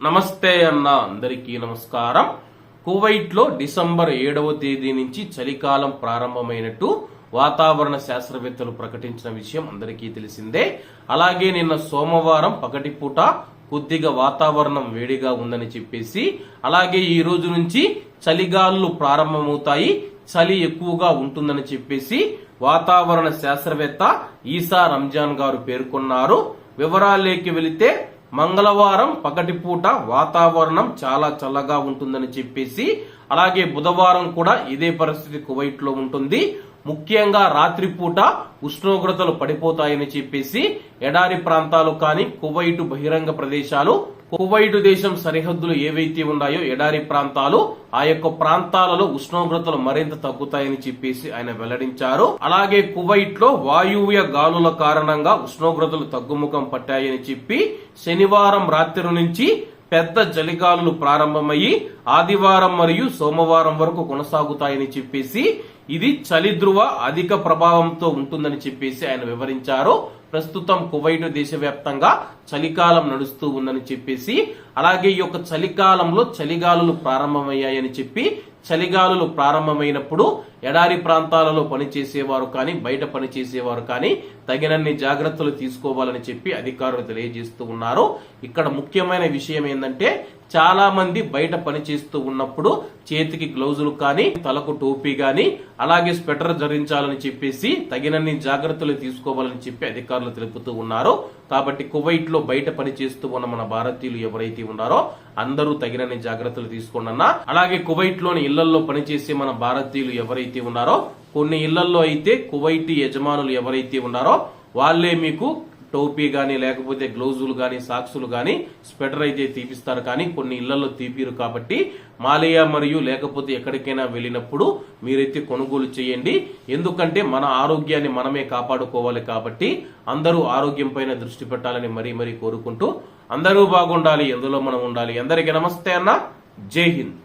నమస్తే అన్న అందరికీ నమస్కారం. కువైట్ లో డిసెంబర్ 7వ తేదీ నుంచి చలికాలం ప్రారంభమైనట్టు వాతావరణ శాస్త్రవేత్తలు ప్రకటించిన విషయం అందరికీ తెలిసిందే. అలాగే నిన్న సోమవారం పగటిపూట కొద్దిగా వాతావరణం వేడిగా ఉందని చెప్పేసి, అలాగే ఈ రోజు నుంచి చలిగాలులు ప్రారంభమవుతాయి, చలి ఎక్కువగా ఉంటుందని చెప్పేసి వాతావరణ శాస్త్రవేత్త ఈసా రంజాన్ గారు పేర్కొన్నారు. వివరాల్లోకి వెళితే మంగళవారం పగటిపూట వాతావరణం చాలా చల్లగా ఉంటుందని చెప్పేసి, అలాగే బుధవారం కూడా ఇదే పరిస్థితి కువైట్ లో ఉంటుంది. ముఖ్యంగా రాత్రిపూట ఉష్ణోగ్రతలు పడిపోతాయని చెప్పేసి ఎడారి ప్రాంతాలు కానీ కువైట్ బహిరంగ ప్రదేశాలు, కువైట్ దేశం సరిహద్దులు ఏవైతే ఉన్నాయో ఎడారి ప్రాంతాలు, ఆ యొక్క ప్రాంతాలలో ఉష్ణోగ్రతలు మరింత తగ్గుతాయని చెప్పేసి ఆయన వెల్లడించారు. అలాగే కువైట్ లో వాయువ్య గాలుల కారణంగా ఉష్ణోగ్రతలు తగ్గుముఖం పట్టాయని చెప్పి శనివారం రాత్రి నుంచి పెద్ద చలిగాలులు ప్రారంభమయ్యి ఆదివారం మరియు సోమవారం వరకు కొనసాగుతాయని చెప్పేసి, ఇది చలి ధ్రువ అధిక ప్రభావంతో ఉంటుందని చెప్పేసి ఆయన వివరించారు. ప్రస్తుతం కువైట్ దేశవ్యాప్తంగా చలికాలం నడుస్తూ ఉందని చెప్పేసి, అలాగే ఈ యొక్క చలికాలంలో చలిగాలులు ప్రారంభమయ్యాయని చెప్పి, చలిగాలులు ప్రారంభమైనప్పుడు ఎడారి ప్రాంతాలలో పనిచేసేవారు కానీ బయట పనిచేసేవారు కానీ తగినన్ని జాగ్రత్తలు తీసుకోవాలని చెప్పి అధికారులు తెలియజేస్తూ ఉన్నారు. ఇక్కడ ముఖ్యమైన విషయం ఏంటంటే, చాలా మంది బయట పనిచేస్తూ ఉన్నప్పుడు చేతికి గ్లౌజులు కానీ తలకు టోపీ గాని అలాగే స్వెటర్ ధరించాలని చెప్పేసి తగినన్ని జాగ్రత్తలు తీసుకోవాలని చెప్పి అధికారులు తెలుపుతూ ఉన్నారు. కాబట్టి కువైట్ లో బయట పనిచేస్తూ ఉన్న మన భారతీయులు ఎవరైతే ఉన్నారో అందరూ తగినన్ని జాగ్రత్తలు తీసుకోండి అన్న. అలాగే కువైట్ లోని ఇళ్లలో పనిచేసే మన భారతీయులు ఎవరైతే ఉన్నారో, కొన్ని ఇళ్లలో అయితే కువైట్ యజమానులు ఎవరైతే ఉన్నారో వాళ్లే మీకు టోపీ గాని లేకపోతే గ్లౌజులు గాని సాక్సులు గాని స్వెటర్ అయితే తీపిస్తారు, కానీ కొన్ని ఇళ్లలో తీపిరు. కాబట్టి మాలియా మరియు లేకపోతే ఎక్కడికైనా వెళ్ళినప్పుడు మీరైతే కొనుగోలు చేయండి. ఎందుకంటే మన ఆరోగ్యాన్ని మనమే కాపాడుకోవాలి. కాబట్టి అందరూ ఆరోగ్యం పైన దృష్టి పెట్టాలని మరీ కోరుకుంటూ, అందరూ బాగుండాలి, ఎందులో మనం ఉండాలి. అందరికీ నమస్తే అన్న. జై హింద్.